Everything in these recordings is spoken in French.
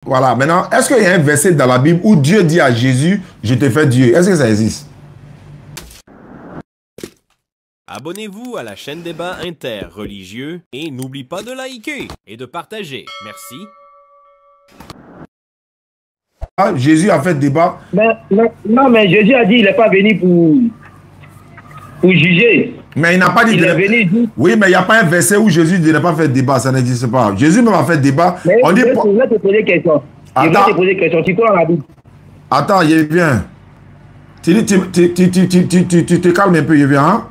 Voilà, maintenant, est-ce qu'il y a un verset dans la Bible où Dieu dit à Jésus, je te fais Dieu? Est-ce que ça existe? Abonnez-vous à la chaîne Débat Interreligieux et n'oublie pas de liker et de partager. Merci. Ah, Jésus a fait débat. Non, mais Jésus a dit qu'il n'est pas venu pour juger. Mais il n'a pas dit il est venu. Oui, mais il n'y a pas un verset où Jésus dit n'a pas fait débat, ça n'existe pas. Jésus même a fait débat. Mais on dit... Je vais te poser une question. Je vais te poser une question. Tu crois dans la Bible? Attends, il vient. Tu te calmes un peu, il vient. Hein?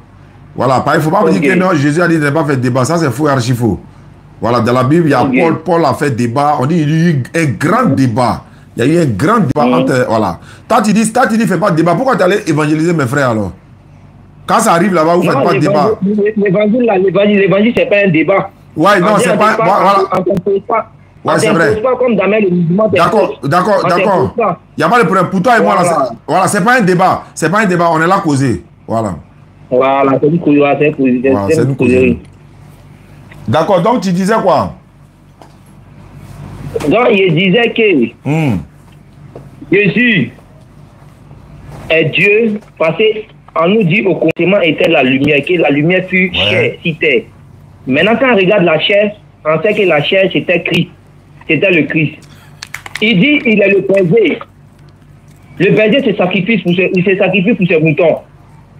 Voilà, il ne faut pas me dire que non, Jésus a dit qu'il n'a pas fait débat. Ça, c'est faux et archi faux. Voilà, dans la Bible, il y a Paul a fait débat. On dit qu'il y a eu un grand débat. Il y a eu un grand débat entre... Voilà. Toi, tu dis, fais pas de débat. Pourquoi tu allais évangéliser mes frères alors? Quand ça arrive là-bas, vous ne faites pas de débat. L'évangile, c'est pas un débat. Ouais, non, c'est pas... Voilà. Ouais, c'est vrai. D'accord. Il n'y a pas de problème. Pour toi et moi, là, voilà, c'est pas un débat. C'est pas un débat, on est là à causer. Voilà. Voilà, c'est une causerie. D'accord, donc tu disais quoi? Donc, il disait que Jésus est Dieu, parce qu'on nous dit au commencement était la lumière, que la lumière fut chair, si terre. Maintenant, quand on regarde la chair, on sait que la chair, c'était Christ. C'était le Christ. Il dit, il est le berger. Le berger se sacrifie pour ses moutons.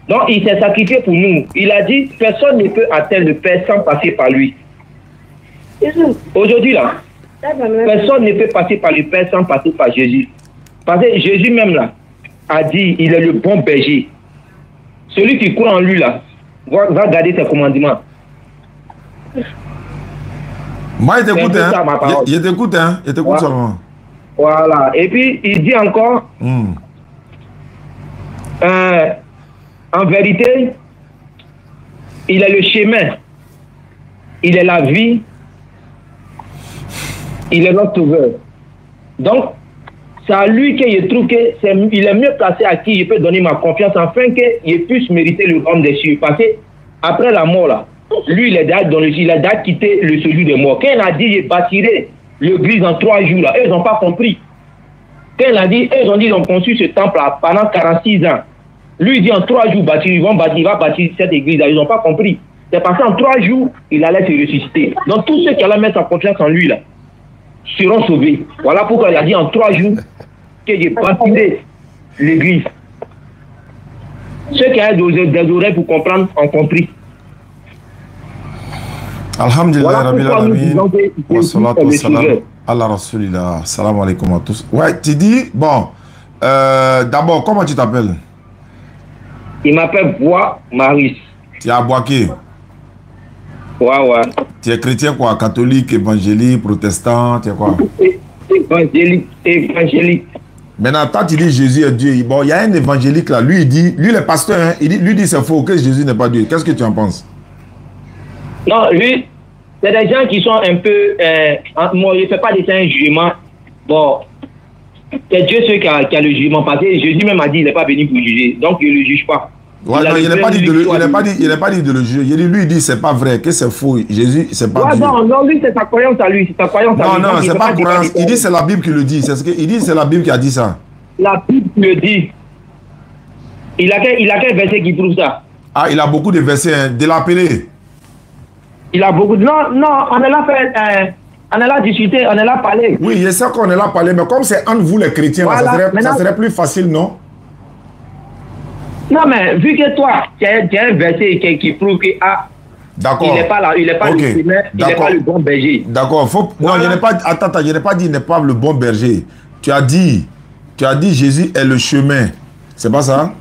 Donc, il s'est sacrifié pour nous. Il a dit, personne ne peut atteindre le Père sans passer par lui. Aujourd'hui, là, personne ne peut passer par le Père sans passer par Jésus. Parce que Jésus même, là, a dit, il est le bon berger. Celui qui croit en lui, là, va garder ses commandements. Moi, il t'écoute, hein. Il t'écoute, hein. Il t'écoute seulement. Voilà. Et puis, il dit encore, en vérité, il est le chemin, il est la vie, il est notre sauveur. Donc, c'est à lui que je trouve qu'il est mieux placé à qui je peux donner ma confiance afin qu'il puisse mériter le royaume des cieux. Parce que après la mort, là, lui, il a déjà quitté le séjour des morts. Quand il a dit, je bâtirai l'église en 3 jours, là, eux, ils n'ont pas compris. Quand il a dit, eux, ils ont conçu ce temple-là pendant 46 ans. Lui, il dit en 3 jours, il va bâtir cette église-là. Ils n'ont pas compris. C'est parce qu'en 3 jours, il allait se ressusciter. Donc, tous ceux qui allaient mettre sa confiance en lui, là, seront sauvés. Voilà pourquoi il a dit en 3 jours que j'ai bâti l'église. Ceux qui ont des oreilles pour comprendre ont compris. Alhamdulillah, Rabbil Alamin. Wa salatu wa salam ala Rasulillah. Salam alaikum à tous. Ouais, tu dis, bon, d'abord, comment tu t'appelles? Il m'appelle Bois Maris. Tu es à Boaké? Ouais. Tu es chrétien quoi? Catholique, évangélique, protestant, tu es quoi? Évangélique. Maintenant, quand tu dis Jésus est Dieu, bon, il y a un évangélique là, lui il dit, lui le pasteur, hein, lui dit c'est faux, que Jésus n'est pas Dieu. Qu'est-ce que tu en penses? Non, lui, c'est des gens qui sont un peu... moi, je ne fais pas de jugement. Bon, c'est Dieu qui a le jugement. Parce que Jésus même a dit qu'il n'est pas venu pour juger. Donc, il ne le juge pas. Ouais, non, il n'a pas dit de le juger. Lui, il dit c'est pas vrai, que c'est faux. Jésus, c'est pas Dieu. Non, lui, c'est sa croyance à lui. C'est sa croyance à lui. Non, c'est pas croyance. Il dit c'est la Bible qui le dit. Il dit c'est la Bible qui a dit ça. La Bible le dit. Il a quel verset qui prouve ça? Ah, il a beaucoup de versets, hein, de l'appeler. Il a beaucoup de... Non, on est là fait... on est là discuter, on est là parler. Oui, je sais qu'on est là parler, mais comme c'est entre vous les chrétiens, voilà, ça serait plus facile, non? Non, mais vu que toi, tu as un verset qui prouve que il n'est pas là, il n'est pas le chemin, il n'est pas le bon berger. D'accord. Non, je n'ai pas... Attends, je n'ai pas dit il n'est pas le bon berger. Tu as dit Jésus est le chemin. C'est pas ça?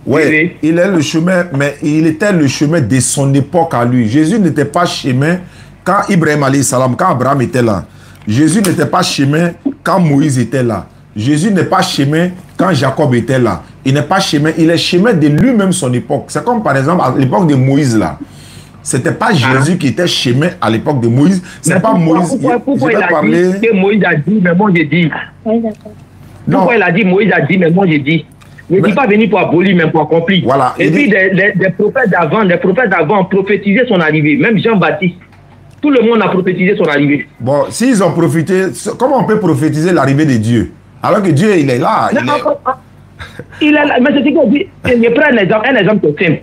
Oui, il est le chemin, mais il était le chemin de son époque à lui. Jésus n'était pas chemin quand Ibrahim alayhi salam, quand Abraham était là. Jésus n'était pas chemin quand Moïse était là. Jésus n'est pas chemin quand Jacob était là. Il n'est pas chemin, il est chemin de lui-même son époque. C'est comme par exemple à l'époque de Moïse là. C'était pas Jésus qui était chemin à l'époque de Moïse. C'est pas Moïse. Pourquoi il a dit que Moïse a dit, mais moi j'ai dit. Pourquoi il a dit Moïse a dit, mais moi j'ai dit. Ne dis pas venir pour abolir, mais pour accomplir. Voilà. Et puis des prophètes d'avant ont prophétisé son arrivée. Même Jean-Baptiste. Tout le monde a prophétisé son arrivée. Bon, s'ils ont prophétisé, comment on peut prophétiser l'arrivée de Dieu? Alors que Dieu, il est là. Il est là. Mais c'est ce qu'on dit. Je prends un exemple simple.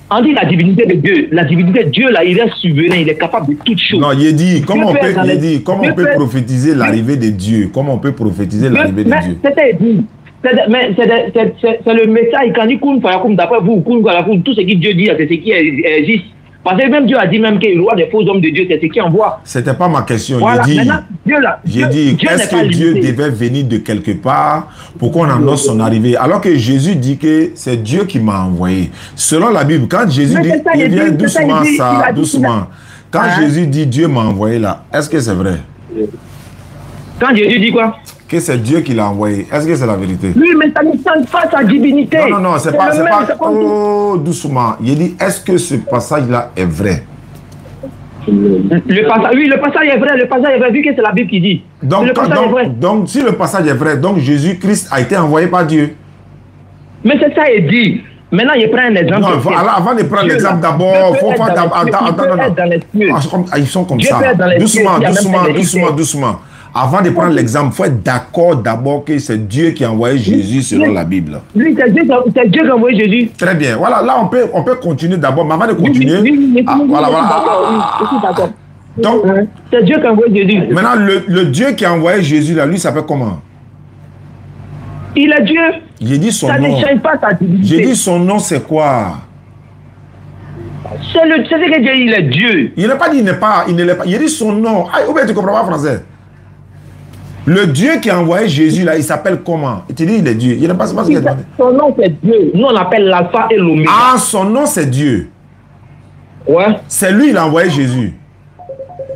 On dit la divinité de Dieu. La divinité de Dieu, là, il est souverain, il est capable de toutes choses. Non, il dit, comment on peut prophétiser l'arrivée de Dieu? Comment on peut prophétiser l'arrivée de Dieu? C'était dit. Mais c'est le message. Quand il dit, d'après vous, tout ce que Dieu dit, c'est ce qui existe. Parce que même Dieu a dit même que le roi des faux hommes de Dieu, c'est ce qui envoie. C'était pas ma question. Voilà. J'ai dit, est-ce que Dieu devait venir de quelque part? Pourquoi on annonce son arrivée? Alors que Jésus dit que c'est Dieu qui m'a envoyé. Selon la Bible, quand Jésus dit, il vient doucement, doucement. Quand Jésus dit Dieu m'a envoyé là, est-ce que c'est vrai? Quand Jésus dit quoi? Que c'est Dieu qui l'a envoyé. Est-ce que c'est la vérité? Oui, mais ça ne change pas sa divinité. Non, c'est pas. Oh, doucement. Il dit, est-ce que ce passage-là est vrai? Le passage est vrai. Le passage est vrai, vu que c'est la Bible qui dit. Donc, si le passage est vrai, donc Jésus-Christ a été envoyé par Dieu. Mais c'est ça, il dit. Maintenant, il prend un exemple. Non, avant de prendre l'exemple d'abord, il faut faire. Attends. Ils sont comme ça. Doucement. Avant de prendre l'exemple, il faut être d'accord d'abord que c'est Dieu qui a envoyé Jésus selon la Bible. Oui, c'est Dieu qui a envoyé Jésus. Très bien. Voilà, là, on peut continuer d'abord. Mais avant de continuer... D'accord. Donc, c'est Dieu qui a envoyé Jésus. Maintenant, le Dieu qui a envoyé Jésus, là, lui, s'appelle comment? Il est Dieu. J'ai dit son nom. Ça ne change pas sa divinité. J'ai dit son nom, c'est quoi? C'est ce que Dieu, il est Dieu. Il n'a pas dit il n'est pas. Il dit son nom. Ou bien tu ne comprends pas français? Le Dieu qui a envoyé Jésus, là, il s'appelle comment? Tu dis il est Dieu. Il n'est pas ce qu'il a demandé. Son nom, c'est Dieu. Nous, on l'appelle l'alpha et l'oméga. Ah, son nom, c'est Dieu. Ouais. C'est lui, il a envoyé Jésus.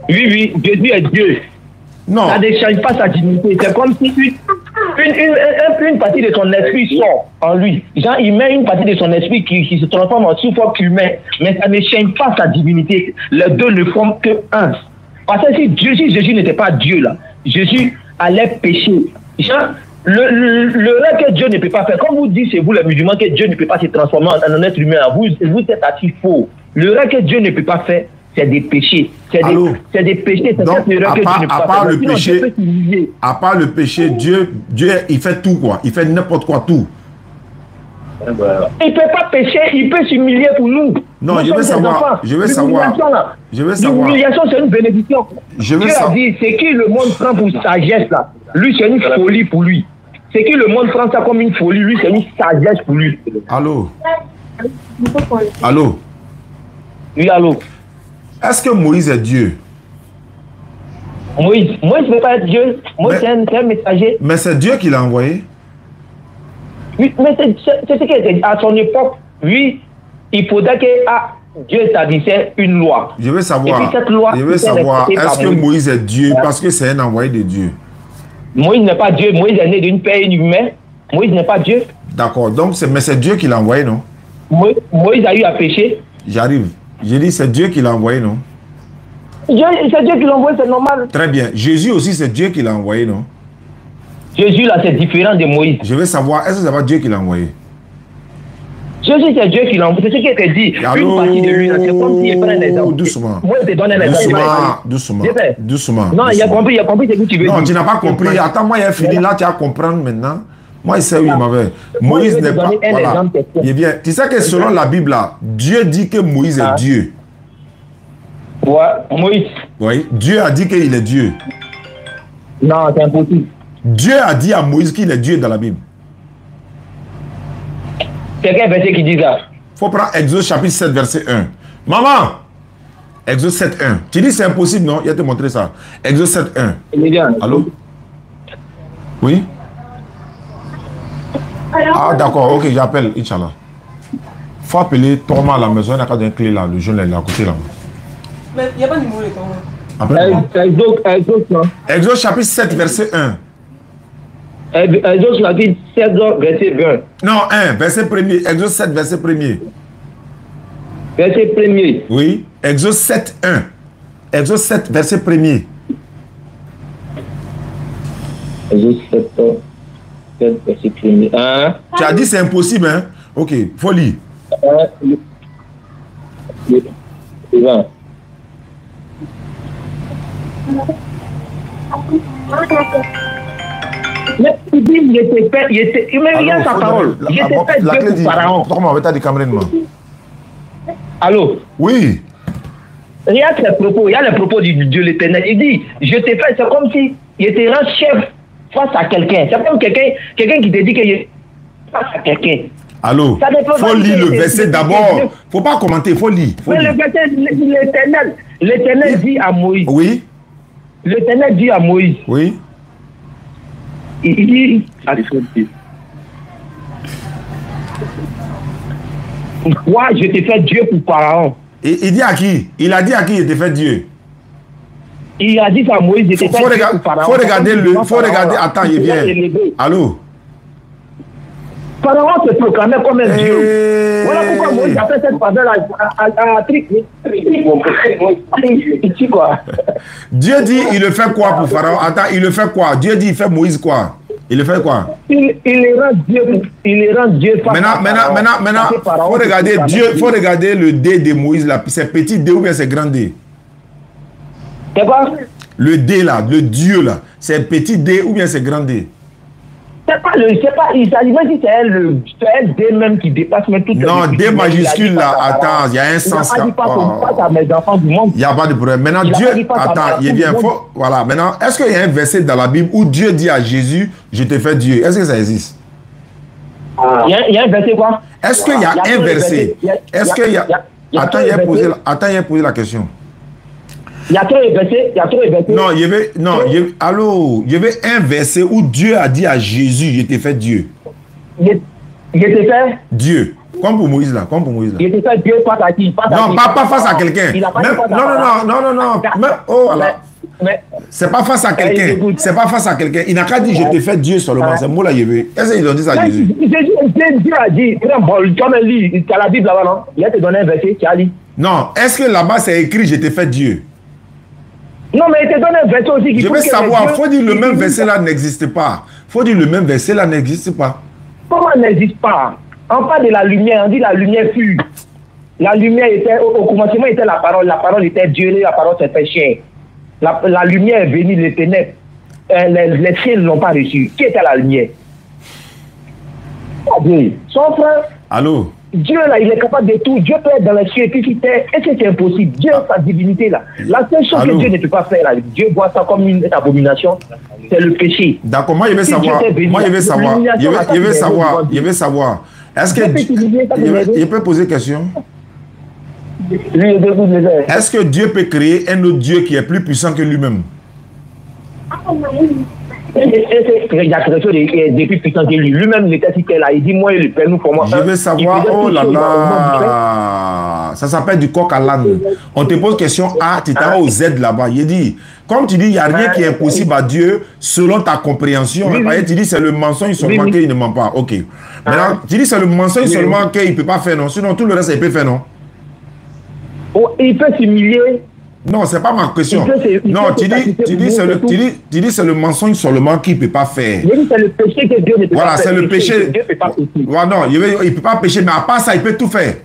Oui, Jésus est Dieu. Non. Ça ne change pas sa dignité. C'est comme si une partie de son esprit sort en lui. Genre, il met une partie de son esprit qui se transforme en sous-forme humain. Mais ça ne change pas sa divinité. Les deux ne forment que un. Parce que si Jésus n'était pas Dieu, là, Jésus allait pécher. Genre, le rêve que Dieu ne peut pas faire. Comme vous dites, c'est vous les musulmans, que Dieu ne peut pas se transformer en un être humain. Vous êtes assez faux. Le rêve que Dieu ne peut pas faire, c'est des péchés. C'est des péchés. Donc, à part le péché, Dieu, il fait tout, quoi. Il fait n'importe quoi, tout. Il ne peut pas pécher, il peut s'humilier pour nous. Non, je veux savoir. L'humiliation, c'est une bénédiction. Dieu a dit, c'est qui le monde prend pour sagesse, là. Lui, c'est une folie pour lui. C'est qui le monde prend ça comme une folie, lui, c'est une sagesse pour lui. Allô? Oui, allô? Est-ce que Moïse est Dieu? Moïse ne peut pas être Dieu. Moïse, c'est un messager. Mais c'est Dieu qui l'a envoyé. Oui, mais c'est ce qu'il a dit. À son époque, oui, il faudrait que Dieu établissait une loi. Je veux savoir, est-ce que Moïse est Dieu parce que c'est un envoyé de Dieu? Moïse n'est pas Dieu. Moïse est né d'une paix humaine. Moïse n'est pas Dieu. D'accord, donc mais c'est Dieu qui l'a envoyé, non? Moïse a eu à pécher. J'arrive. J'ai dit c'est Dieu qui l'a envoyé, non? C'est Dieu qui l'a envoyé, c'est normal. Très bien. Jésus aussi, c'est Dieu qui l'a envoyé, non? Jésus, là, c'est différent de Moïse. Je veux savoir, est-ce que c'est pas Dieu qui l'a envoyé? Jésus, c'est Dieu qui l'a envoyé. C'est ce qui était dit. Une partie de lui, c'est comme s'il prenait un exemple. Doucement. Moi, je te donne un exemple. Doucement. Non, il a compris ce que tu veux dire. Non, tu n'as pas compris. Attends, moi, il a fini. Là, tu vas comprendre maintenant. Moi, il sait où il m'avait. Moïse n'est pas... Voilà. Il vient. Tu sais que selon la Bible, là, Dieu dit que Moïse est Dieu. Ouais, Moïse. Oui, Dieu a dit qu'il est Dieu. Non, c'est impossible. Dieu a dit à Moïse qu'il est Dieu dans la Bible. C'est quel verset qui dit ça? Il faut prendre Exode chapitre 7, verset 1. Maman! Exode 7, 1. Tu dis c'est impossible, non? Il va te montrer ça. Exode 7, 1. Allô? Oui? Ah, d'accord, ok, j'appelle, Inch'Allah. Il faut appeler Thomas à la maison, il n'y a qu'à une clé là, le jeune là, il est à côté là. Mais il n'y a pas de numéro de Thomas. Exode chapitre 7, verset 1. Exode chapitre 7, verset 20. Non, 1, verset 1er. Exode 7, verset 1er. Verset 1er. Oui, Exode 7, 1. Exode 7, verset 1er. Exode 7, verset 1er. Tu as dit c'est impossible, hein? Ok, faut lire. Mais il dit, il était père, il était. Mais regarde sa parole. Il était père Dieu pour Pharaon. Comment on va dire Cameroun? Allô? Oui. Regarde les propos, il y a les propos du Dieu l'éternel. Il dit, je t'ai fait, c'est comme si il était un chef face à quelqu'un. C'est comme quelqu'un qui te dit qu'il est face à quelqu'un. Allô? Faut lire le verset d'abord. Faut pas commenter, faut lire. Mais le verset, l'éternel dit à Moïse. Oui. L'éternel dit à Moïse. Oui. Il dit, moi, je t'ai fait Dieu pour Pharaon. Il dit à qui? Il a dit à qui il était fait Dieu? Il a dit à Moïse, il était fait Dieu pour Pharaon. Faut regarder, attends, il vient. Allô? Pharaon se proclamait comme un Dieu. Voilà pourquoi Moïse a fait cette faveur à Tric. Dieu dit, il le fait quoi pour Pharaon? Attends, il le fait quoi? Dieu dit, il fait Moïse quoi? Il le fait quoi? Il le rend Dieu. Maintenant, faut regarder le D de Moïse là. C'est petit D ou bien c'est grand D? C'est quoi? Le D là, le Dieu là. C'est petit D ou bien c'est grand D? Il s'agit même si c'est un D même qui dépasse même tout. Non, D majuscule là, attends, il y a un sens là. Il n'y a pas de problème. Maintenant, Dieu, attends, il vient, voilà, maintenant, est-ce qu'il y a un verset dans la Bible où Dieu dit à Jésus, je te fais Dieu? Est-ce que ça existe? Il y a un verset quoi? Est-ce qu'il y a un verset? Est-ce qu'il y a... Attends, il a posé la question. Il y a trop de versets, Non, il y avait un verset où Dieu a dit à Jésus, je t'ai fait Dieu. Il était fait Dieu. Comme pour Moïse là, Il était fait Dieu face à qui? Non, pas face à quelqu'un. Non. Oh là. C'est pas face à quelqu'un. C'est pas face à quelqu'un. Il n'a qu'à dire je t'ai fait Dieu seulement. C'est moi là, il veut. Est-ce qu'ils ont dit ça à Jésus? Dieu a dit, tu as lu, tu as la Bible là-bas, non? Il a te donné un verset, tu as lu. Non, est-ce que là-bas c'est écrit je t'ai fait Dieu? Non, mais il te donne un verset aussi qui je veux savoir, il faut dire le même verset là n'existe pas. Faut dire le même verset là n'existe pas. Comment n'existe pas? On parle de la lumière, on dit la lumière fut. La lumière était, au commencement était la parole était Dieu, la parole c'était chien. La lumière est venue, les ténèbres. Les ciels ne l'ont pas reçu. Qui était la lumière? Son frère. Allô? Dieu là, il est capable de tout. Dieu peut être dans les cieux et puis sur terre. Et c'est impossible. Dieu a sa divinité là. La seule chose que Dieu ne peut pas faire là, Dieu voit ça comme une abomination, c'est le péché. D'accord, moi je vais savoir. Je vais savoir. Est-ce que il peut poser question? Est-ce que Dieu peut créer un autre Dieu qui est plus puissant que lui-même? Il y a quelque chose de plus puissant que lui. Lui-même, il était si là. Il dit, moi, il fait nous pour moi. Je veux savoir, oh là là. Ça s'appelle du coq à l'âne. On te pose question A, tu t'en vas au Z là-bas. Il dit, comme tu dis, il n'y a rien qui est impossible à Dieu selon ta compréhension. Tu dis, c'est le mensonge seulement qu'il ne ment pas. Ok. Maintenant, tu dis, c'est le mensonge seulement qu'il ne peut pas faire, non? Sinon, tout le reste, il peut faire, non? Oh, il peut s'humilier. Non, c'est pas ma question. Non, tu dis c'est le mensonge seulement qu'il ne peut pas faire. C'est le péché que Dieu ne peut pas faire. Voilà, c'est le péché. Voilà, non, il ne peut pas pécher, mais à part ça, il peut tout faire.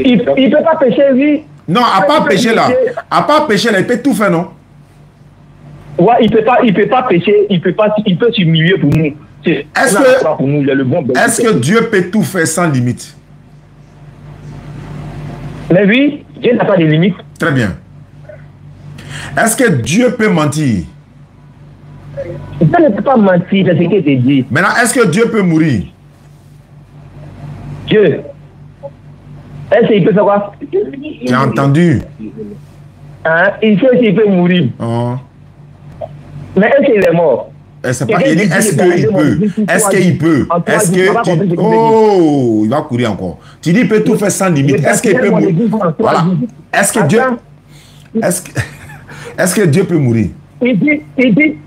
Il ne peut pas pécher, oui. Non, à part pécher là. À part pécher là, il peut tout faire, non? Ouais, il peut pas pécher, il peut s'humilier pour nous. Est-ce que Dieu peut tout faire sans limite? Mais oui, Dieu n'a pas de limite. Très bien. Est-ce que Dieu peut mentir? Dieu ne peut pas mentir, c'est ce que tu dis. Maintenant, est-ce que Dieu peut mourir? Dieu. Est-ce qu'il peut faire quoi? J'ai entendu. Hein? Il sait s'il peut mourir. Oh. Mais est-ce qu'il est mort? Est-ce qu'il peut? Est-ce qu'il peut? Est-ce que... Oh, il va courir encore. Tu dis qu'il peut tout faire sans limite. Est-ce qu'il peut mourir? Voilà. Est-ce que Dieu... Est-ce que Dieu peut mourir? Il dit,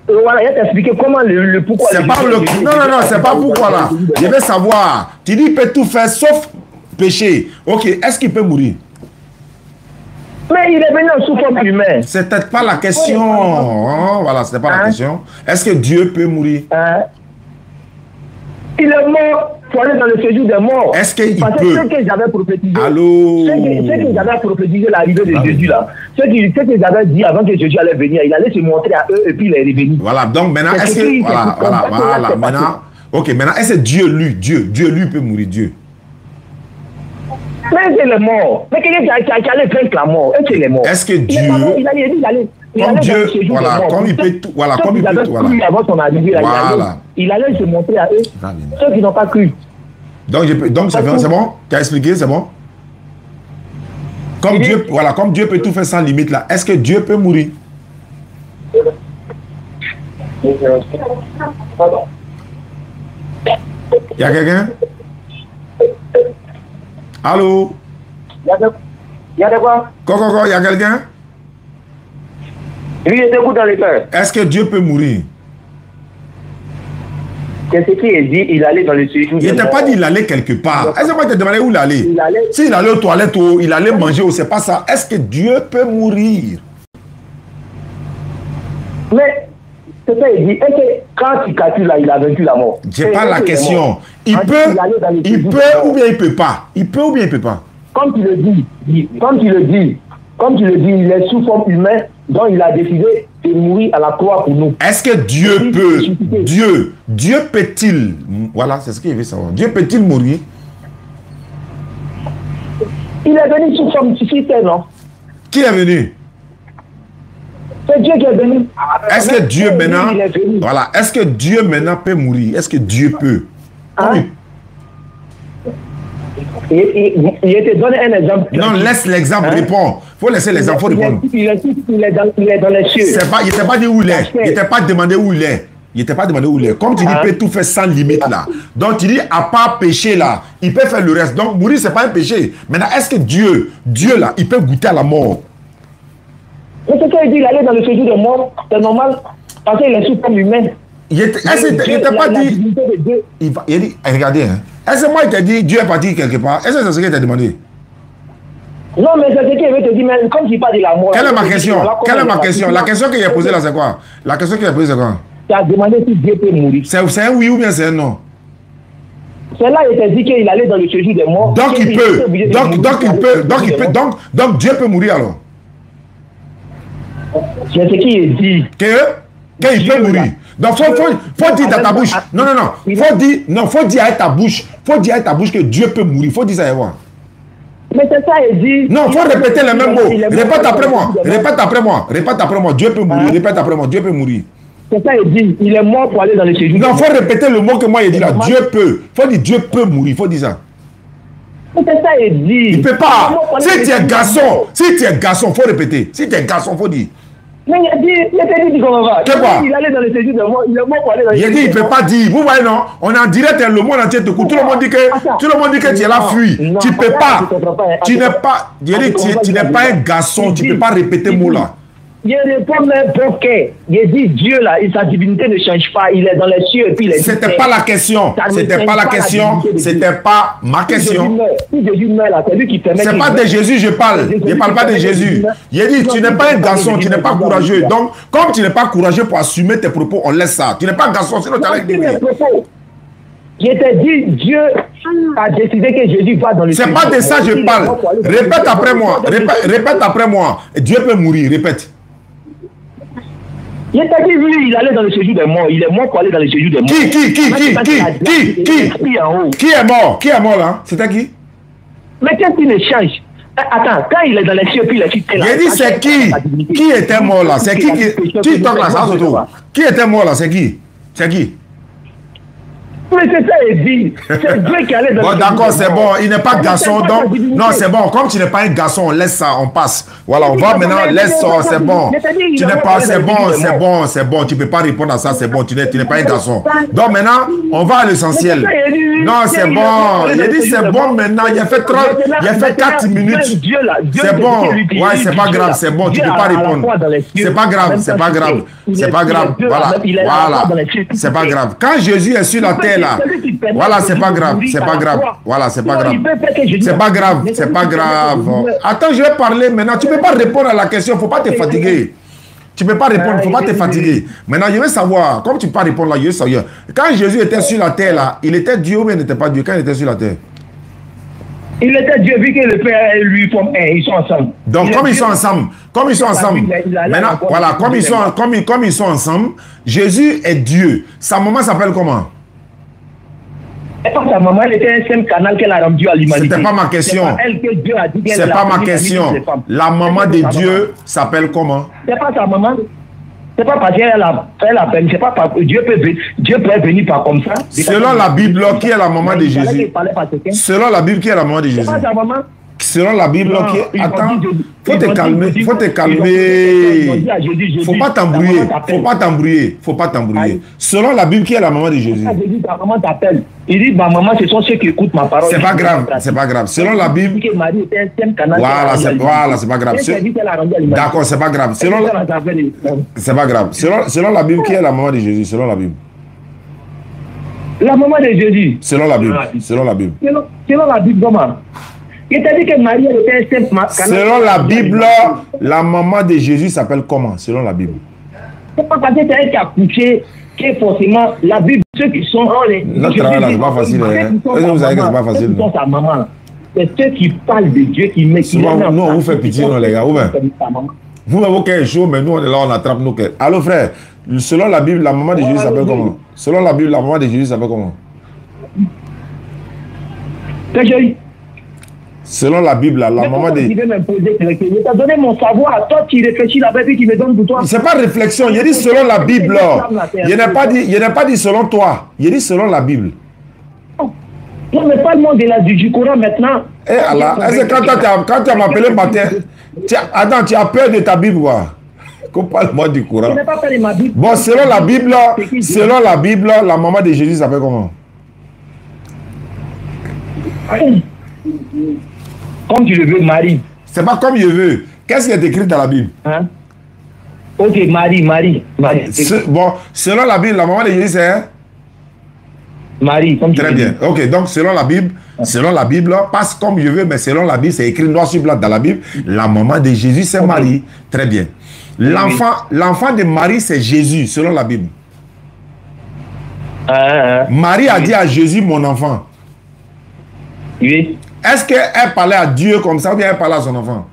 voilà, il va t'expliquer comment le pourquoi. C'est pas le... Non, c'est pas pourquoi là. Je veux savoir. Tu dis qu'il peut tout faire sauf péché. Ok, est-ce qu'il peut mourir? Mais il est venu sous forme humaine. C'est peut-être pas la question. Voilà, c'était pas la question. Est-ce que Dieu peut mourir? Il est mort pour aller dans le séjour des morts. Est-ce qu'il peut? Parce que ceux que j'avais prophétisé, allô? ceux que j'avais prophétisé l'arrivée de Jésus là, ceux que j'avais dit avant que Jésus allait venir, il allait se montrer à eux et puis il est revenu. Voilà, donc maintenant, est-ce que... Voilà, maintenant... Ok, maintenant, est-ce que Dieu, lui, peut mourir, Dieu? Mais il est mort. Mais quelqu'un qui allait vaincre la mort, est-ce qu'il est mort? Est-ce que Dieu... Il allait comme Dieu, voilà, comme il peut tout, voilà, comme il peut tout, voilà. Avant son arrivée, voilà. Il allait se montrer à eux, ceux qui n'ont pas cru. Donc c'est bon? Tu as expliqué, c'est bon? Comme Dieu, voilà, comme Dieu peut tout faire sans limite là, est-ce que Dieu peut mourir? Il y a quelqu'un? Allô? Il y a de quoi? Il y a quelqu'un? Lui, il était où dans les cœurs? Est-ce que Dieu peut mourir? C'est ce qui est dit, il allait dans le séjour. Il n'était pas dit il allait quelque part. Est-ce que moi te demandé où il allait? S'il allait aux toilettes, il allait manger, c'est pas ça. Est-ce que Dieu peut mourir? Mais, c'est ça, il dit, est-ce que quand il calcule là, il a vaincu la mort? C'est pas la question. Il peut ou bien il peut pas? Il peut ou bien il peut pas? Comme tu le dis, il est sous forme humaine, donc il a décidé de mourir à la croix pour nous. Est-ce que Dieu peut, Dieu peut-il, voilà, c'est ce qu'il veut savoir. Dieu peut-il mourir? Il est venu sous forme physique, non? Qui est venu? C'est Dieu qui est venu. Est-ce que Dieu maintenant, voilà, est-ce que Dieu maintenant peut mourir? Est-ce que Dieu peut? Hein? Il te donne un exemple. Non, laisse l'exemple, réponds. Il faut laisser l'exemple, il faut répondre. Il est dans les cieux. Il n'était pas dit où il est. Il n'était pas demandé où il est. Il n'était pas demandé où il est. Comme tu dis, il peut tout faire sans limite là. Donc tu dis, à part péché là, il peut faire le reste. Donc mourir, ce n'est pas un péché. Maintenant, est-ce que Dieu là, il peut goûter à la mort? Mais c'est qu'il dit, il allait dans le séjour de mort, c'est normal, parce qu'il est sous forme humaine. Il n'était pas dit. Il dit, regardez, hein. Est-ce que moi, il t'a dit, Dieu est parti quelque part? Est-ce que c'est ce qu'il t'a demandé? Non, mais c'est ce qu'il veut te dire, mais comme tu parles de la mort. Quelle est ma question? La question qu'il a posée là, c'est quoi? La question qu'il a posée, c'est quoi? Tu as demandé si Dieu peut mourir. C'est un oui ou bien c'est un non? C'est là il t'a dit qu'il allait dans le séjour des morts. Donc il peut. Donc Dieu peut mourir alors? C'est ce qui est dit. Qu'il peut mourir. Donc faut dire dans ta bouche. Non. Faut dire à ta bouche. Faut dire à ta bouche que Dieu peut mourir. Faut dire ça et voir. Mais c'est ça, il dit. Non, faut répéter les mêmes mots. Répète après moi. Dieu peut mourir. Répète après moi. Dieu peut mourir. C'est ça, il dit. Il est mort pour aller dans le séjour. Non, faut répéter le mot que moi j'ai dit là. Dieu peut. Faut dire Dieu peut mourir. Faut dire ça. Mais c'est ça, il dit. Il peut pas. Si tu es garçon, faut répéter. Si tu es garçon, faut dire. Mais il a dit comment va. Il allait dans le séjour de mort. Il est mort pour aller dans le séjour. Il a dit, il ne peut pas dire. Vous voyez, non? On est en direct, le monde entier te court. Tout le monde dit que tu es là, fuis. Tu ne peux pas. Tu n'es pas. Tu n'es pas un garçon. Tu ne peux pas répéter le mot là. Il répond même pour que. Il dit Dieu là, sa divinité ne change pas. Il est dans les cieux et puis il est. C'était pas la question. C'était pas la question. C'était pas ma question. Si Jésus meurt là, c'est lui qui permet. C'est pas de Jésus je parle. Je ne parle pas de Jésus. Il dit tu n'es pas un garçon, tu n'es pas courageux. Donc comme tu n'es pas courageux pour assumer tes propos, on laisse ça. Tu n'es pas un garçon, sinon tu allais dire. Je t'ai dit, Dieu a décidé que Jésus va dans le. C'est pas de ça que je parle. Répète après moi. Répète après moi. Dieu peut mourir. Répète. Il t'a dit, lui, il allait dans le séjour des morts. Il est mort pour aller dans le séjour des morts. Qui est mort? Qui est mort là? C'était qui? Mais qu'est-ce qu'il ne change? Attends, quand il est dans les cieux, puis il est quitté là. Il dit c'est qui? Qui était mort là? C'est qui? Tu toques là, ça surtout. Qui était mort là? C'est qui? C'est qui? Mais c'est ça, il dit. C'est Dieu qui allait dans le séjour. Bon, d'accord, c'est bon. Il n'est pas garçon, donc. Non, c'est bon. Comme tu n'es pas un garçon, on laisse ça, on passe. Voilà, on va maintenant, laisse ça, c'est bon. Tu n'es pas, c'est bon. Tu ne peux pas répondre à ça, c'est bon. Tu n'es pas un garçon. Donc maintenant, on va à l'essentiel. Non, c'est bon. Il a dit c'est bon maintenant. Il a fait 4 minutes. C'est bon. Ouais, c'est pas grave, c'est bon. Tu ne peux pas répondre. C'est pas grave, c'est pas grave. C'est pas grave. Voilà. C'est pas grave. Quand Jésus est sur la terre, voilà, c'est pas grave, c'est pas grave. Voilà, c'est pas grave. C'est pas grave, c'est pas grave. Attends, je vais parler maintenant. Tu peux pas répondre à la question, faut pas te fatiguer. Tu ne peux pas répondre, il ne faut pas te fatiguer. Maintenant, je veux savoir, comme tu ne peux pas répondre là, je veux savoir. Quand Jésus était sur la terre, là, il était Dieu ou il n'était pas Dieu quand il était sur la terre? Il était Dieu, vu que le Père et lui forment un, ils sont ensemble. Donc, comme ils sont ensemble, maintenant, voilà, comme ils sont ensemble, Jésus est Dieu. Sa maman s'appelle comment? Sa maman, elle était un simple canal qu'elle a rendu à l'humanité. C'était pas ma question. C'est pas ma question. La maman de Dieu s'appelle comment? C'est pas sa maman. C'est pas parce qu'elle a peine. C'est pas parce que Dieu peut venir par comme ça. Selon la Bible, qui est la maman de Jésus? Selon la Bible, qui est la maman de Jésus? C'est pas sa maman. Selon la Bible, qui est... Attends, faut te calmer. Faut pas t'embrouiller. Selon la Bible, qui est la maman de Jésus? Ta maman t'appelle. Il dit, ma maman, ce sont ceux qui écoutent ma parole. C'est pas grave. Selon la Bible... Voilà, c'est pas grave. D'accord, c'est pas grave. C'est pas grave. Selon la Bible, qui est la maman de Jésus? Selon la Bible. La maman de Jésus. Selon la Bible. Selon la Bible, comment? Il t'a dit que Marie était un simple. Selon la Bible, la maman de Jésus s'appelle comment? Selon la Bible. C'est pas parce que c'est elle qui a couché que forcément la Bible, ceux qui sont en les. Notre travail là, c'est pas facile. Vous savez que c'est pas facile. Ceux qui sont sa maman. C'est ceux qui parlent de Dieu qui mettent. Nous, on vous fait pitié, non, les gars. Vous avez aucun chaud, mais nous, on est là, on attrape nos cœurs. Allô, frère, selon la Bible, la maman de Jésus s'appelle comment? Selon la Bible, la maman de Jésus s'appelle comment? Selon la Bible, la maman de... Je t'ai donné mon savoir. Toi, tu réfléchis là-bas et tu me donnes pour toi. C'est pas réflexion. Il dit selon la Bible. Il n'a pas dit selon toi. Il dit selon la Bible. Non, mais pas le monde du Coran maintenant. Eh Allah, est-ce que quand tu as m'appelé matin, attends, tu as peur de ta Bible, quoi? Qu'on parle-moi du Coran. Je n'ai pas peur de ma Bible. Bon, selon la Bible, la maman de Jésus s'appelle comment? Comme tu le veux, Marie. C'est pas comme je veux. Qu'est-ce qui est écrit dans la Bible? Hein? Ok, Marie. Bon, selon la Bible, la maman de Jésus, c'est... Marie, comme tu Très bien. Ok, donc selon la Bible, passe comme je veux, mais selon la Bible, c'est écrit noir sur blanc dans la Bible, la maman de Jésus, c'est Marie. Très bien. L'enfant de Marie, c'est Jésus, selon la Bible. Marie a dit à Jésus, mon enfant. Oui. Est-ce qu'elle parlait à Dieu comme ça ou bien elle parlait à son enfant?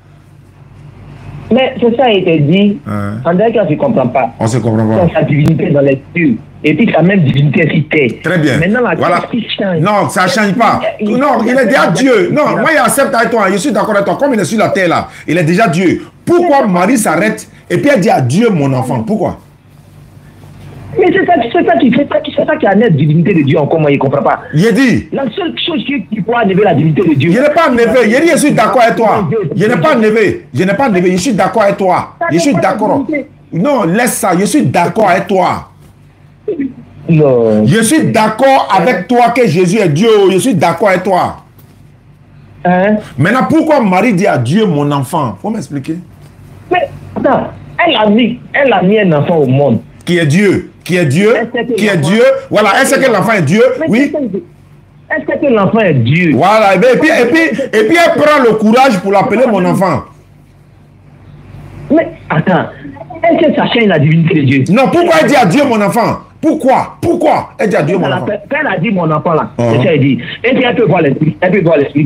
Mais c'est ça, il te dit. On dirait qu'on ne se comprend pas. On ne se comprend pas. Sa divinité dans les cieux. Et puis sa même divinité citée. Très bien. Maintenant, la voilà. change. Non, ça ne change pas. Non, il est déjà Dieu. Non, moi, il accepte avec toi. Je suis d'accord avec toi. Comme il est sur la terre là, il est déjà Dieu. Pourquoi Marie s'arrête et puis elle dit à Dieu, mon enfant? Pourquoi? Mais c'est ça qui a net divinité de Dieu encore, moi, il ne comprend pas. Il dit. La seule chose qui peut enlever la divinité de Dieu. Je n'ai pas enlevé. Il dit, je suis d'accord avec toi. Je n'ai pas enlevé. Je suis d'accord avec toi. Je suis d'accord. Non, laisse ça. Je suis d'accord avec toi. Non. Je suis d'accord avec toi que Jésus est Dieu. Je suis d'accord avec toi. Hein? Maintenant, pourquoi Marie dit à Dieu, mon enfant? Faut m'expliquer. Mais, attends, elle a mis un enfant au monde. Qui est Dieu. Voilà, est-ce que l'enfant est Dieu? Oui. Est-ce que l'enfant est Dieu? Voilà, et puis elle prend le courage pour l'appeler mon enfant. Mais attends, est-ce que ça change la divinité de Dieu? Non, pourquoi elle dit à Dieu mon enfant? Pourquoi elle dit à Dieu mon enfant? Elle a dit mon enfant là. C'est ça elle dit. Et puis elle peut voir l'esprit.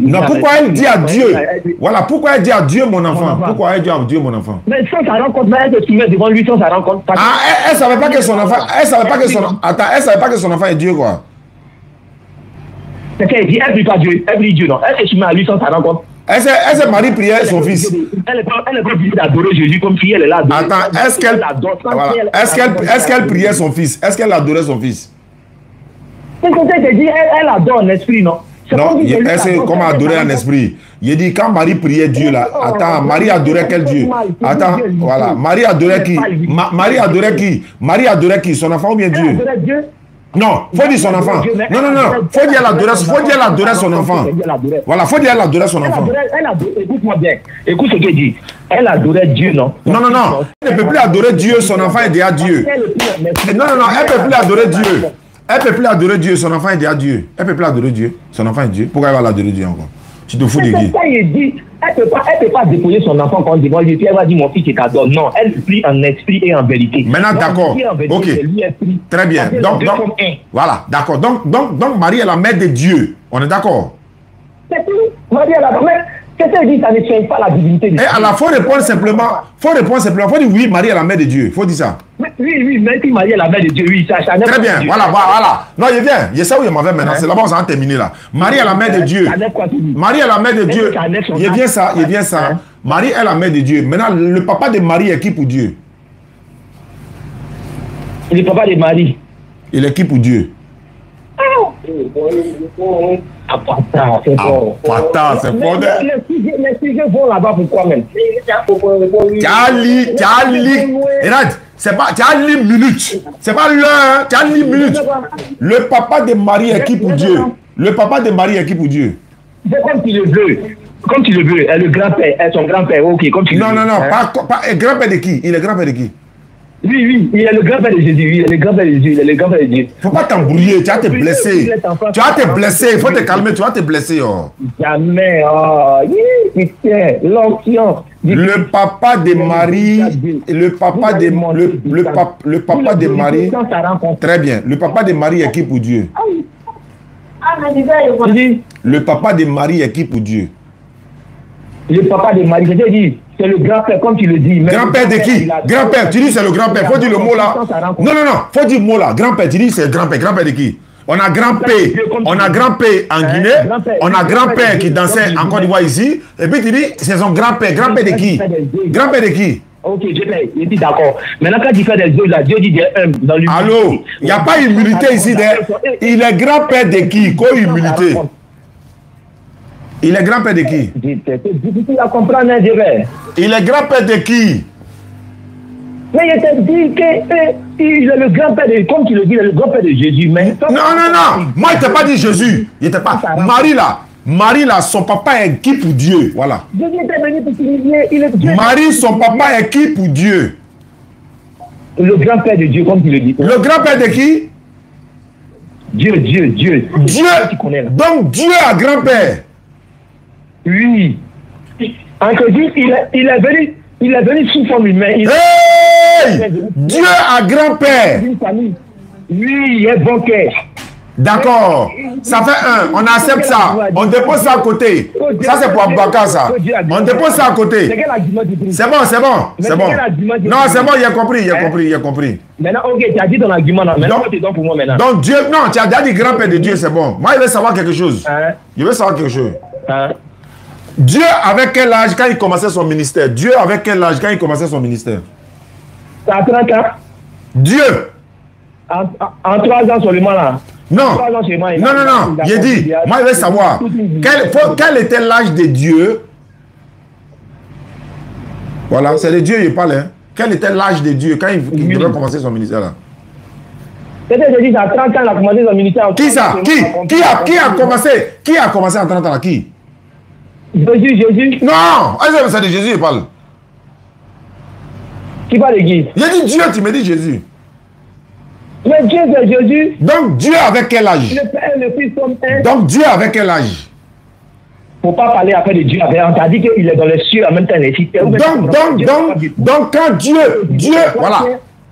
Non, pourquoi elle dit à Dieu? Voilà, pourquoi elle dit à Dieu mon enfant? Pourquoi elle dit à Dieu mon enfant? Mais sans sa rencontre, elle se soumet devant lui sans sa rencontre. Ah, elle savait pas que son enfant. Elle savait pas que son enfant est Dieu, quoi. C'est ça elle dit, elle prie pas Dieu, elle prie Dieu, non. Elle se soumet à lui sans sa rencontre. Est-ce que Marie priait son fils? Elle n'est pas obligée d'adorer Jésus comme si elle est là. Attends, est-ce qu'elle priait son fils? Est-ce qu'elle adorait son fils? C'est comme ça, elle dit, elle adore en esprit, non? Non, comment adorer en esprit? Il dit, quand Marie priait Dieu là, attends, Marie adorait quel Dieu? Attends, voilà, Marie adorait qui? Marie adorait qui? Son enfant ou bien Dieu? Non, faut dire son enfant. Non. Faut dire elle adorait son enfant. Voilà, faut dire elle adorait son enfant. Écoute-moi bien. Écoute ce qu'elle dit. Elle adorait Dieu, non? Non. Elle ne peut plus adorer Dieu, son enfant est déjà Dieu. Non, elle ne peut plus adorer Dieu. Elle ne peut plus adorer Dieu, son enfant est déjà Dieu. Elle ne peut plus adorer Dieu, son enfant est Dieu. Pourquoi elle va l'adorer Dieu encore? Tu te fous de qui? C'est ça, il dit. Elle ne peut pas dépouiller son enfant quand devant lui. Puis elle va dire mon fils est cadeau. Non, elle prie en esprit et en vérité. Maintenant, d'accord. Ok. Très bien. Donc, voilà, d'accord. Donc, Marie est la mère de Dieu. On est d'accord? C'est tout. Marie est la mère. Qu'est-ce qu'elle dit? Ça ne change pas la divinité de Dieu. Et alors, il faut répondre simplement. Il faut dire oui, Marie est la mère de Dieu. Il faut dire ça. Oui, même si Marie est la mère de Dieu, oui, ça n'est pas. Très bien, voilà. Non, il vient. Il sait où il m'en va maintenant. C'est là-bas, on s'en a terminé là. Marie est la mère de Dieu. Marie est la mère de Dieu. Il vient ça. Marie est la mère de Dieu. Maintenant, le papa de Marie est qui pour Dieu? Le papa de Marie. Il est qui pour Dieu? Apata, c'est bon. Apata, c'est bon. Les sujets vont là-bas pourquoi même? Tu as lu minutes. C'est pas l'heure, tu as lu minutes. Le papa de Marie est qui pour Dieu? Le papa de Marie est qui pour Dieu? C'est comme tu le veux. Comme tu le veux. Le grand-père, son grand-père, ok. Comme tu non, pas grand-père de qui? Il est grand-père de qui? Oui, il est le grand-père de Jésus. Il est le grand-père de Dieu. Il est le grand-père de Dieu. Faut pas t'embrouiller, tu vas te blesser. Tu vas te blesser, il faut te calmer, tu vas te blesser. Oh. Jamais. Oh, putain, l'onction. Le papa de Marie, le papa de Marie. Très bien. Le papa de Marie est qui pour Dieu? Le papa de Marie est qui pour Dieu? Le papa de Marie, je te dis, c'est le grand-père, comme tu le dis. Grand-père de qui? Grand-père, tu dis c'est le grand-père. Faut dire le mot là. Non, faut dire le mot là. Grand-père, tu dis c'est grand-père. Grand-père de qui? On a grand-père. On a grand-père en Guinée. On a grand-père qui dansait en Côte d'Ivoire ici. Et puis tu dis c'est son grand-père. Grand-père de qui? Grand-père de qui? Ok, je dis d'accord. Maintenant, quand tu fais des œufs là, Dieu dit des dans l'humilité. Allô? Il n'y a pas humilité ici. Il est grand-père de qui? Quoi humilité? Il est grand-père de qui? C'est difficile à comprendre, hein, il est grand-père de qui? Mais je te dis qu'il est le grand-père de, comme tu le dis, il est le grand-père de Jésus. Mais non. Moi, il ne t'a pas dit Jésus. Il n'était pas. Marie là, son papa est qui pour Dieu? Voilà. Jésus était venu pour t'humilier. Il est Dieu. Marie, son papa est qui pour Dieu? Le grand-père de Dieu, comme tu le dis. Le grand-père de qui? Dieu. Dieu. Donc Dieu a grand-père. Oui. Entre Dieu, il est venu sous forme humaine. Dieu a grand-père. Oui, il est bon cœur. D'accord. Ça fait un. On accepte ça. On dépose ça à côté. Ça, c'est pour Aboubacar, ça. On dépose ça à côté. C'est bon. Non, c'est bon, il a compris. Maintenant, ok, tu as dit ton argument. Maintenant, tu donnes pour moi maintenant. Donc, Dieu, non, tu as déjà dit grand-père de Dieu, c'est bon. Moi, je veux savoir quelque chose. Dieu avait quel âge quand il commençait son ministère? Ça a 30 ans. Dieu. En 3 ans seulement là. Non. J'ai dit, moi je veux savoir, quel était l'âge de Dieu? Voilà, c'est de Dieu il parle. Hein. Quel était l'âge de Dieu quand il devait commencer son ministère là? Peut-être que à 30 ans, il a commencé son ministère. Qui ça? Qui a commencé en 30 ans là? Qui? Jésus. Non, c'est de Jésus il parle. Qui parle de qui? J'ai dit Dieu, tu me dis Jésus. Mais Dieu c'est Jésus. Donc Dieu avec quel âge? Le Père, le Fils sont un. Donc Dieu avec quel âge? Faut pas parler après de Dieu. On t'a dit qu'il est dans les cieux en même temps les cieux. Donc quand Dieu, voilà.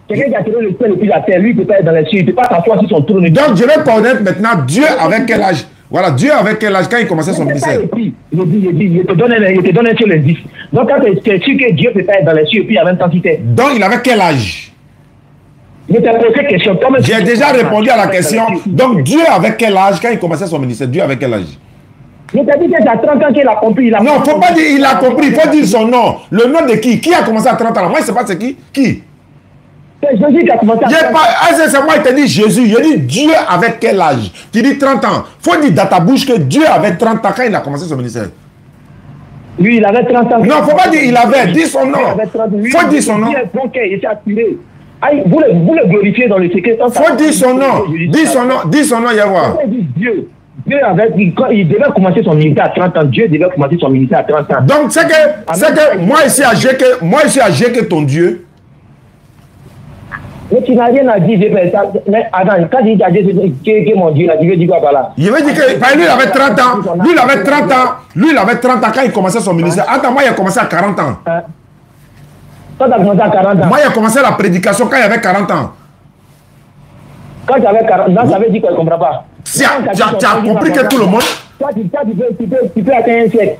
Quelqu'un qui a créé le ciel et puis la terre, lui il peut pas être dans les cieux, il peut pas s'asseoir sur son trône. Donc je vais connaître maintenant Dieu avec quel âge? Voilà, Dieu avec quel âge quand il commençait son ministère? Je te donne un seul indice. Donc quand tu es sûr que Dieu peut pas être dans les cieux et puis en même temps tu t'es. Donc il avait quel âge? Je t'ai posé question. J'ai déjà répondu à la question. Donc Dieu avec quel âge quand il commençait son ministère? Dieu avec quel âge? Je t'ai dit que c'est à 30 ans qu'il a compris. Non, faut pas dire il a compris, il faut dire son nom. Le nom de qui? Qui a commencé à 30 ans? Moi je sais pas c'est qui. Qui? C'est Jésus qui a commencé à 30 ans. C'est moi qui te dis Jésus. Je dis Dieu avec quel âge? Tu dis 30 ans. Faut dire dans ta bouche que Dieu avait 30 ans quand il a commencé son ministère. Oui, il avait 30 ans. Non, faut pas dire il avait. Dis son nom. Faut dire son nom. Il était attiré. Vous le glorifiez dans le secret. Faut dire son nom. Dis son nom, Yahweh. Dieu il devait commencer son ministère à 30 ans. Dieu devait commencer son ministère à 30 ans. Donc, c'est que moi ici à Géque ton Dieu. Mais tu n'as rien à dire, mais attends, quand tu dis que mon Dieu, tu veux dire quoi par là? Je veux dire que lui, il avait 30 ans. Lui, il avait 30 ans. Lui, il avait 30 ans quand il commençait son ministère. Attends, moi, il a commencé à 40 ans. Toi, tu as commencé à 40 ans. Moi, il a commencé la prédication quand il avait 40 ans. Quand tu avais 40 ans, ça veut dire qu'on ne comprend pas. Tu as compris que tout le monde... Toi, tu peux atteindre un siècle.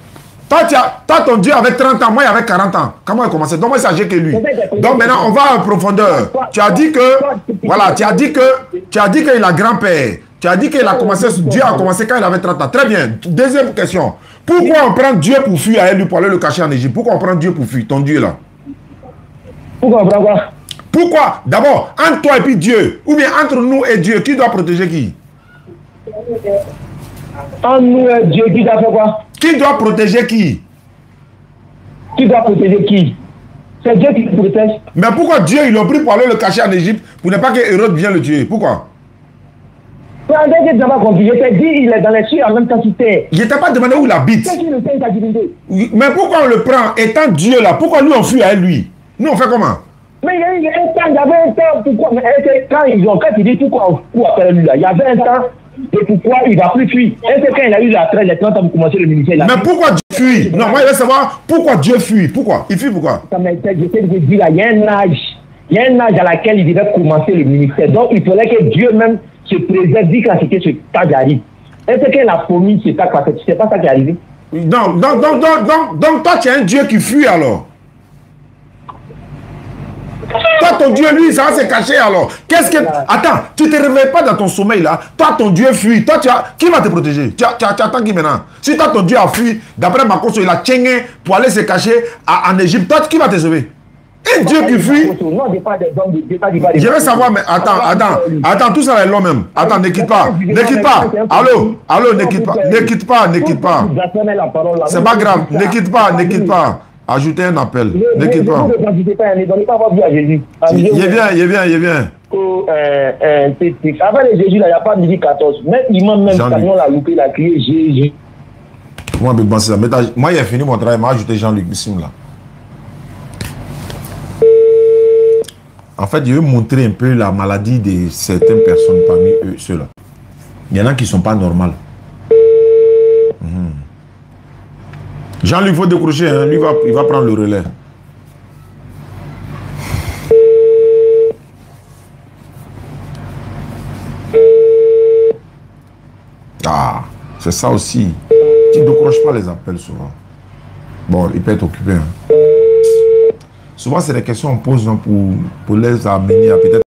Toi, ton Dieu avait 30 ans, moi, il avait 40 ans. Comment il a commencé? Donc, moi, c'est âgé que lui. Donc, maintenant, on va en profondeur. Tu as dit que... Voilà, tu as dit qu'il a grand-père. Tu as dit qu'il a commencé... Dieu a commencé quand il avait 30 ans. Très bien. Deuxième question. Pourquoi on prend Dieu pour fuir à lui pour aller le cacher en Égypte? Pourquoi on prend Dieu pour fuir, ton Dieu là? Pourquoi on prend quoi? Pourquoi? D'abord, entre toi et puis Dieu. Ou bien entre nous et Dieu, qui doit protéger qui? Entre nous et Dieu, qui doit faire quoi? Qui doit protéger qui? Qui doit protéger qui? C'est Dieu qui le protège. Mais pourquoi Dieu, ils l'ont pris pour aller le cacher en Égypte pour ne pas que Hérode vienne le tuer? Pourquoi? Tu n'as pas compris. Je t'ai dit, il est dans les cieux en même temps qu'il t'est. Je ne t'ai pas demandé où il habite. Mais pourquoi on le prend étant Dieu là? Pourquoi nous on fuit à lui? Nous on fait comment? Mais il y a un temps, il y avait un temps, pourquoi? Quand il dit pourquoi après lui là, il y avait un temps, et pourquoi il ne va plus fuir? Et c'est quand il a eu la traite, les 30 ans pour commencer le ministère là. Mais pourquoi Dieu fuit? Non, moi je veux savoir pourquoi Dieu fuit. Pourquoi? Il fuit pourquoi? J'essaie de dire là, il y a un âge. Il y a un âge à laquelle il devait commencer le ministère. Donc il fallait que Dieu même se préserve, dit quand c'était ce stade arrive. Et c'est quand la promis ce stade, parce que c'est pas ça qui est arrivé. Donc toi tu es un Dieu qui fuit alors. Toi, ton Dieu, lui, ça va se cacher alors. Qu'est-ce que... Attends, tu ne te réveilles pas dans ton sommeil là. Toi, ton Dieu fuit. Toi, qui va te protéger? Tu attends qui maintenant? Si toi, ton Dieu a fui, d'après ma console, il a tchengé pour aller se cacher en Égypte, toi, qui va te sauver? Un Dieu qui fuit. Je veux savoir, mais attends, tout ça est long même. Attends, ne quitte pas. Ne quitte pas. Allô, ne quitte pas. C'est pas grave. Ne quitte pas. Ajoutez un appel. Ne quitte pas. Il vient. Avant les Jésus, il n'y a pas midi 14. Même l'imam, même camion l'a loupé, il a crié Jésus. Moi, il a fini mon travail. Moi, j'ai ajouté Jean-Luc Bissim là. En fait, je veux montrer un peu la maladie de certaines personnes parmi eux, ceux-là. Il y en a qui ne sont pas normales. Jean-Luc, il faut décrocher, hein. Lui, il va prendre le relais. Ah, c'est ça aussi. Tu ne décroches pas les appels souvent. Bon, il peut être occupé. Hein. Souvent, c'est des questions qu'on pose pour les amener à peut-être